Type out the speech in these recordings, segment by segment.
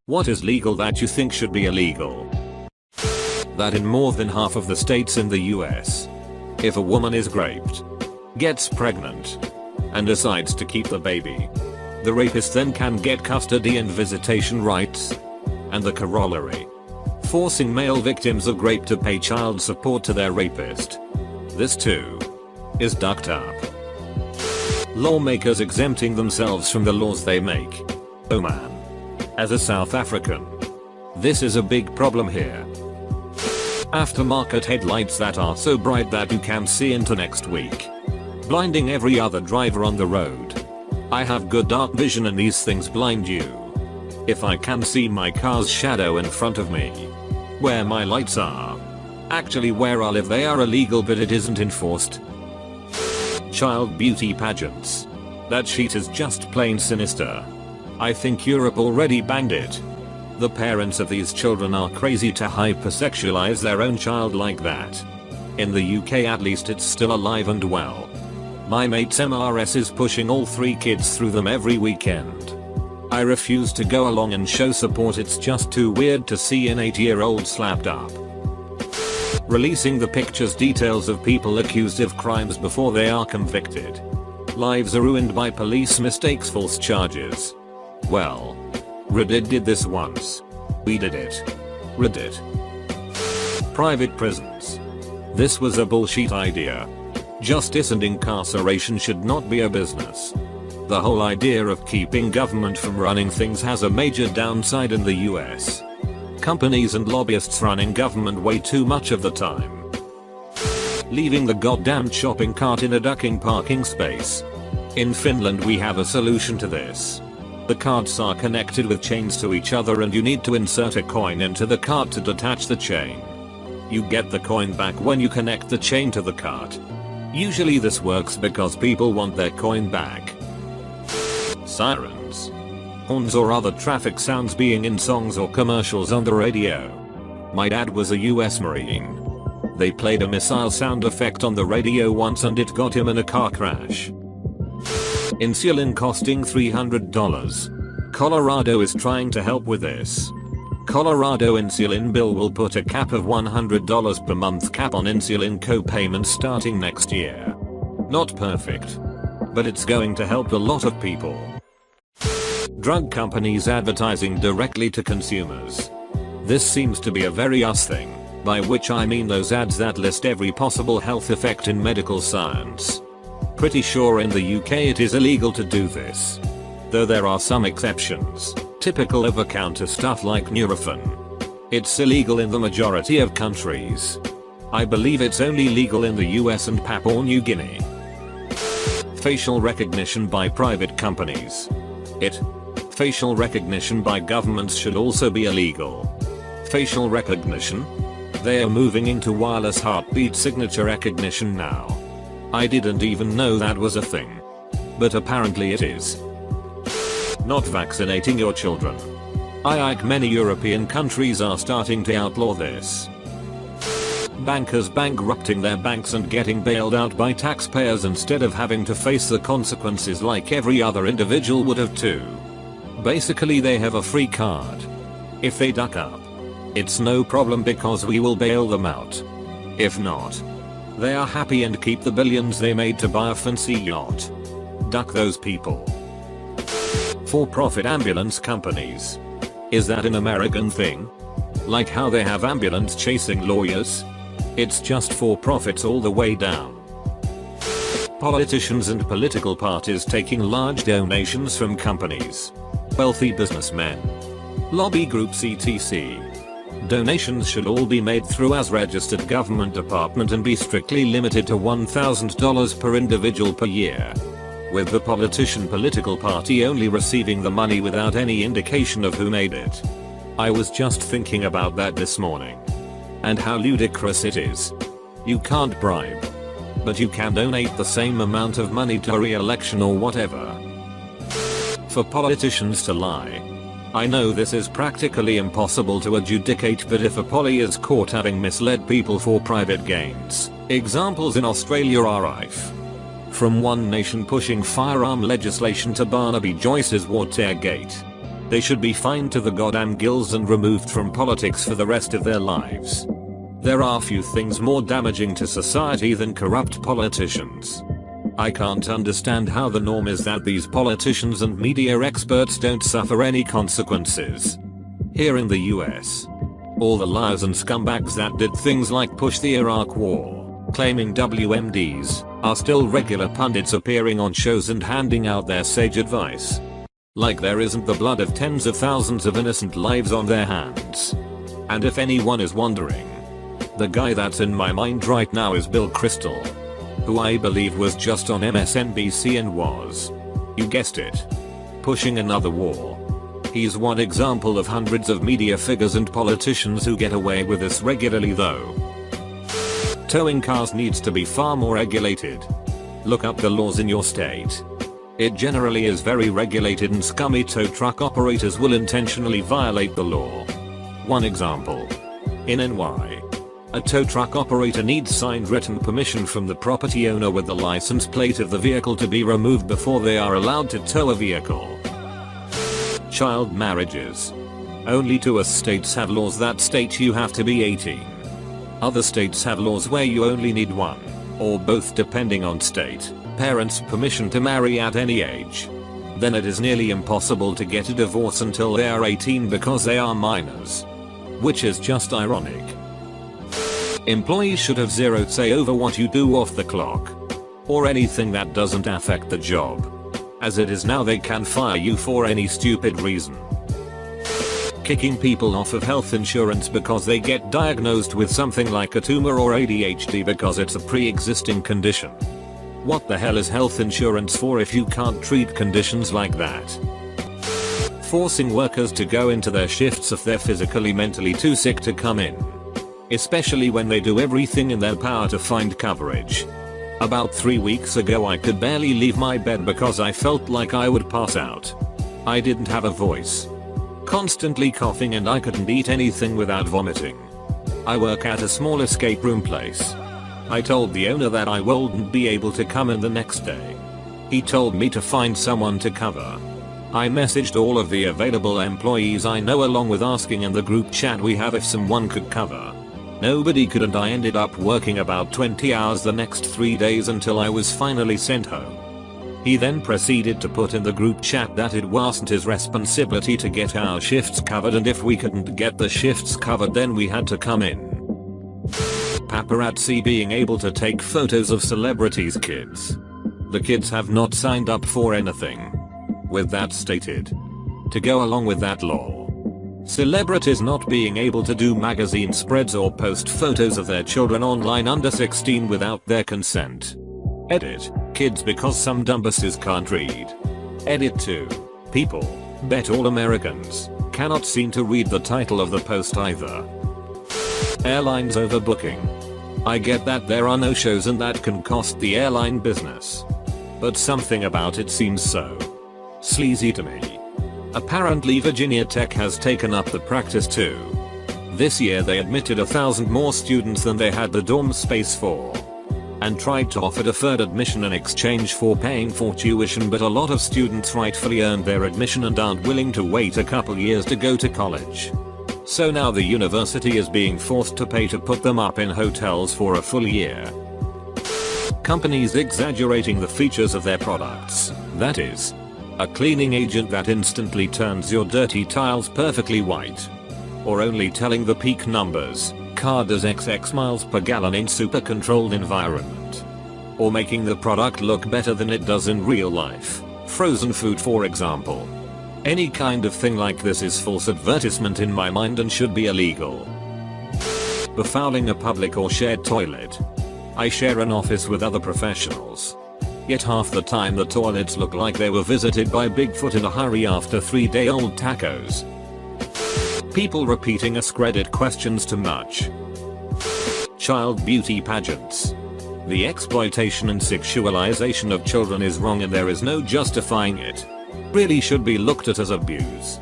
What is legal that you think should be illegal? That in more than half of the states in the US, if a woman is raped, gets pregnant, and decides to keep the baby, the rapist then can get custody and visitation rights. And the corollary: forcing male victims of rape to pay child support to their rapist. This too is ducked up. Lawmakers exempting themselves from the laws they make. Oh man. As a South African, this is a big problem here. Aftermarket headlights that are so bright that you can see into next week, blinding every other driver on the road. I have good dark vision and these things blind you. If I can see my car's shadow in front of me, where my lights are, actually where I live, they are illegal, but it isn't enforced. Child beauty pageants. That sheet is just plain sinister. I think Europe already banned it. The parents of these children are crazy to hypersexualize their own child like that. In the UK at least it's still alive and well. My mate's MRS is pushing all 3 kids through them every weekend. I refuse to go along and show support, it's just too weird to see an 8-year-old slapped up. Releasing the pictures details of people accused of crimes before they are convicted. Lives are ruined by police mistakes, false charges. Well, Reddit did this once. We did it. Reddit. Private prisons. This was a bullshit idea. Justice and incarceration should not be a business. The whole idea of keeping government from running things has a major downside in the US. Companies and lobbyists running government way too much of the time. Leaving the goddamn shopping cart in a ducking parking space. In Finland we have a solution to this. The carts are connected with chains to each other and you need to insert a coin into the cart to detach the chain. You get the coin back when you connect the chain to the cart. Usually this works because people want their coin back. Sirens. Horns or other traffic sounds being in songs or commercials on the radio. My dad was a US Marine. They played a missile sound effect on the radio once and it got him in a car crash. Insulin costing $300. Colorado is trying to help with this. Colorado insulin bill will put a cap of $100 per month cap on insulin co-payments starting next year. Not perfect, but it's going to help a lot of people. Drug companies advertising directly to consumers. This seems to be a very us thing, by which I mean those ads that list every possible health effect in medical science. Pretty sure in the UK it is illegal to do this. Though there are some exceptions, typical over-counter stuff like Nurofen. It's illegal in the majority of countries. I believe it's only legal in the US and Papua New Guinea. Facial recognition by private companies. Facial recognition by governments should also be illegal. Facial recognition? They are moving into wireless heartbeat signature recognition now. I didn't even know that was a thing. But apparently it is. Not vaccinating your children. Like many European countries are starting to outlaw this. Bankers bankrupting their banks and getting bailed out by taxpayers instead of having to face the consequences like every other individual would have too. Basically they have a free card. If they duck up, it's no problem because we will bail them out. If not, they are happy and keep the billions they made to buy a fancy yacht. Duck those people. For-profit ambulance companies. Is that an American thing? Like how they have ambulance chasing lawyers? It's just for profits all the way down. Politicians and political parties taking large donations from companies. Wealthy businessmen. Lobby groups etc. Donations should all be made through as registered government department and be strictly limited to $1,000 per individual per year. With the political party only receiving the money without any indication of who made it. I was just thinking about that this morning. And how ludicrous it is. You can't bribe. But you can donate the same amount of money to a re-election or whatever. For politicians to lie. I know this is practically impossible to adjudicate, but if a poly is caught having misled people for private gains, examples in Australia are rife. From one nation pushing firearm legislation to Barnaby Joyce's Watergate. They should be fined to the goddamn gills and removed from politics for the rest of their lives. There are few things more damaging to society than corrupt politicians. I can't understand how the norm is that these politicians and media experts don't suffer any consequences. Here in the US, all the liars and scumbags that did things like push the Iraq war, claiming WMDs, are still regular pundits appearing on shows and handing out their sage advice. Like there isn't the blood of tens of thousands of innocent lives on their hands. And if anyone is wondering, the guy that's in my mind right now is Bill Kristol, who I believe was just on MSNBC and was, you guessed it, pushing another war. He's one example of hundreds of media figures and politicians who get away with this regularly though. Towing cars needs to be far more regulated. Look up the laws in your state. It generally is very regulated and scummy tow truck operators will intentionally violate the law. One example. In NY, a tow truck operator needs signed written permission from the property owner with the license plate of the vehicle to be removed before they are allowed to tow a vehicle. Child marriages. Only 2 states have laws that state you have to be 18. Other states have laws where you only need one, or both depending on state, parents' permission to marry at any age. Then it is nearly impossible to get a divorce until they are 18 because they are minors. Which is just ironic. Employees should have zero say over what you do off the clock. Or anything that doesn't affect the job. As it is now they can fire you for any stupid reason. Kicking people off of health insurance because they get diagnosed with something like a tumor or ADHD because it's a pre-existing condition. What the hell is health insurance for if you can't treat conditions like that? Forcing workers to go into their shifts if they're physically mentally too sick to come in. Especially when they do everything in their power to find coverage. About 3 weeks ago I could barely leave my bed because I felt like I would pass out. I didn't have a voice. Constantly coughing and I couldn't eat anything without vomiting. I work at a small escape room place. I told the owner that I wouldn't be able to come in the next day. He told me to find someone to cover. I messaged all of the available employees I know along with asking in the group chat we have if someone could cover. Nobody could and I ended up working about 20 hours the next 3 days until I was finally sent home. He then proceeded to put in the group chat that it wasn't his responsibility to get our shifts covered and if we couldn't get the shifts covered then we had to come in. Paparazzi being able to take photos of celebrities' kids. The kids have not signed up for anything. With that stated. To go along with that law. Celebrities not being able to do magazine spreads or post photos of their children online under 16 without their consent. Edit. Kids because some dumbasses can't read. Edit 2. People. Bet all Americans cannot seem to read the title of the post either. Airlines overbooking. I get that there are no shows and that can cost the airline business. But something about it seems so sleazy to me. Apparently Virginia Tech has taken up the practice too. This year they admitted 1,000 more students than they had the dorm space for. And tried to offer deferred admission in exchange for paying for tuition, but a lot of students rightfully earned their admission and aren't willing to wait a couple years to go to college. So now the university is being forced to pay to put them up in hotels for a full year. Companies exaggerating the features of their products, that is, a cleaning agent that instantly turns your dirty tiles perfectly white. Or only telling the peak numbers, car does XX miles per gallon in super controlled environment. Or making the product look better than it does in real life, frozen food for example. Any kind of thing like this is false advertisement in my mind and should be illegal. Befouling a public or shared toilet. I share an office with other professionals. Yet half the time the toilets look like they were visited by Bigfoot in a hurry after 3-day-old tacos. People repeating AskReddit questions too much. Child beauty pageants. The exploitation and sexualization of children is wrong and there is no justifying it. Really should be looked at as abuse.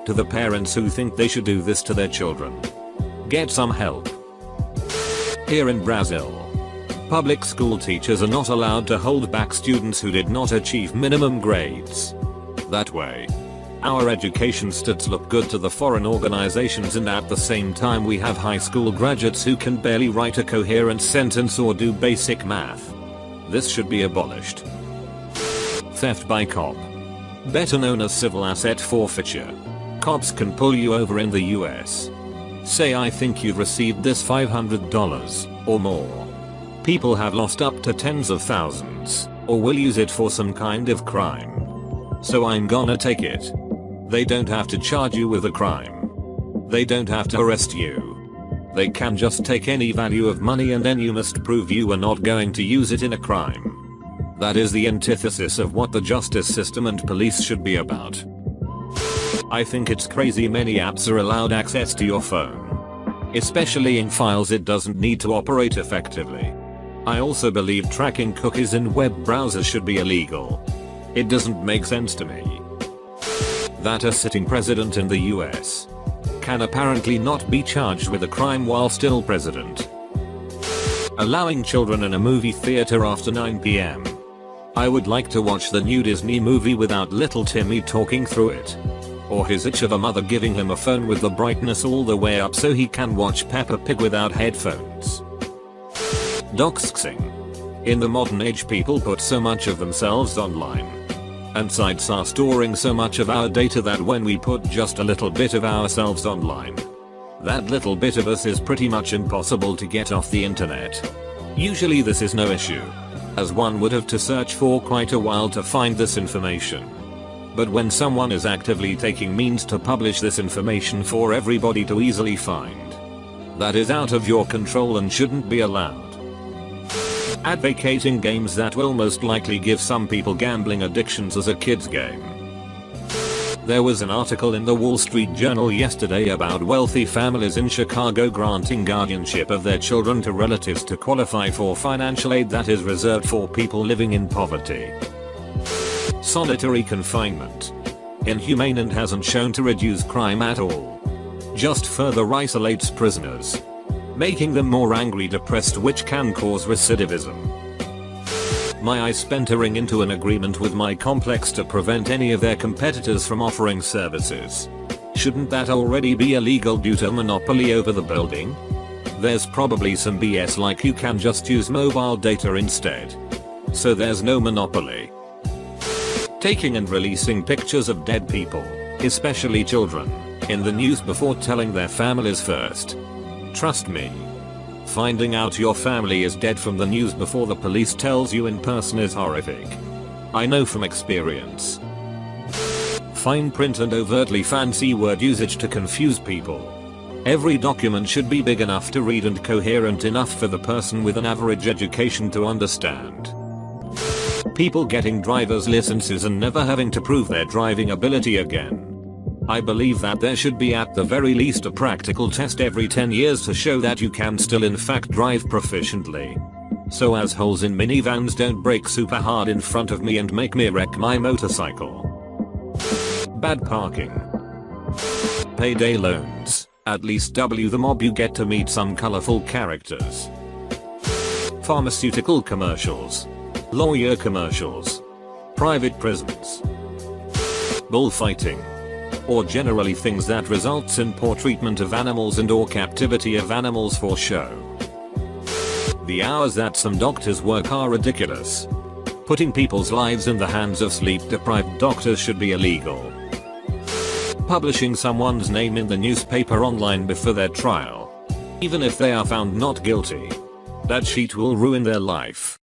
To the parents who think they should do this to their children, get some help. Here in Brazil, public school teachers are not allowed to hold back students who did not achieve minimum grades. That way, Our education stats look good to the foreign organizations, and at the same time we have high school graduates who can barely write a coherent sentence or do basic math. This should be abolished. Theft by cop. Better known as civil asset forfeiture. Cops can pull you over in the US. Say I think you've received this $500 or more. People have lost up to tens of thousands, or will use it for some kind of crime. So I'm gonna take it. They don't have to charge you with a crime. They don't have to arrest you. They can just take any value of money and then you must prove you are not going to use it in a crime. That is the antithesis of what the justice system and police should be about. I think it's crazy many apps are allowed access to your phone. Especially in files it doesn't need to operate effectively. I also believe tracking cookies in web browsers should be illegal. It doesn't make sense to me that a sitting president in the US can apparently not be charged with a crime while still president. Allowing children in a movie theater after 9 p.m. I would like to watch the new Disney movie without little Timmy talking through it. Or his itch of a mother giving him a phone with the brightness all the way up so he can watch Peppa Pig without headphones. Doxing. In the modern age people put so much of themselves online. And sites are storing so much of our data that when we put just a little bit of ourselves online, that little bit of us is pretty much impossible to get off the internet. Usually this is no issue, as one would have to search for quite a while to find this information. But when someone is actively taking means to publish this information for everybody to easily find, that is out of your control and shouldn't be allowed. Advocating games that will most likely give some people gambling addictions as a kid's game. There was an article in the Wall Street Journal yesterday about wealthy families in Chicago granting guardianship of their children to relatives to qualify for financial aid that is reserved for people living in poverty. Solitary confinement. Inhumane and hasn't shown to reduce crime at all. Just further isolates prisoners, making them more angry, depressed, which can cause recidivism. I spent entering into an agreement with my complex to prevent any of their competitors from offering services. Shouldn't that already be illegal due to monopoly over the building? There's probably some BS like you can just use mobile data instead. So there's no monopoly. Taking and releasing pictures of dead people, especially children, in the news before telling their families first. Trust me. Finding out your family is dead from the news before the police tells you in person is horrific. I know from experience. Fine print and overtly fancy word usage to confuse people. Every document should be big enough to read and coherent enough for the person with an average education to understand. People getting driver's licenses and never having to prove their driving ability again. I believe that there should be at the very least a practical test every 10 years to show that you can still in fact drive proficiently. So as holes in minivans don't break super hard in front of me and make me wreck my motorcycle. Bad parking. Payday loans. At least W the mob, you get to meet some colorful characters. Pharmaceutical commercials. Lawyer commercials. Private prisons. Bullfighting. Or generally things that results in poor treatment of animals and or captivity of animals for show. The hours that some doctors work are ridiculous. Putting people's lives in the hands of sleep-deprived doctors should be illegal. Publishing someone's name in the newspaper online before their trial, even if they are found not guilty. That sheet will ruin their life.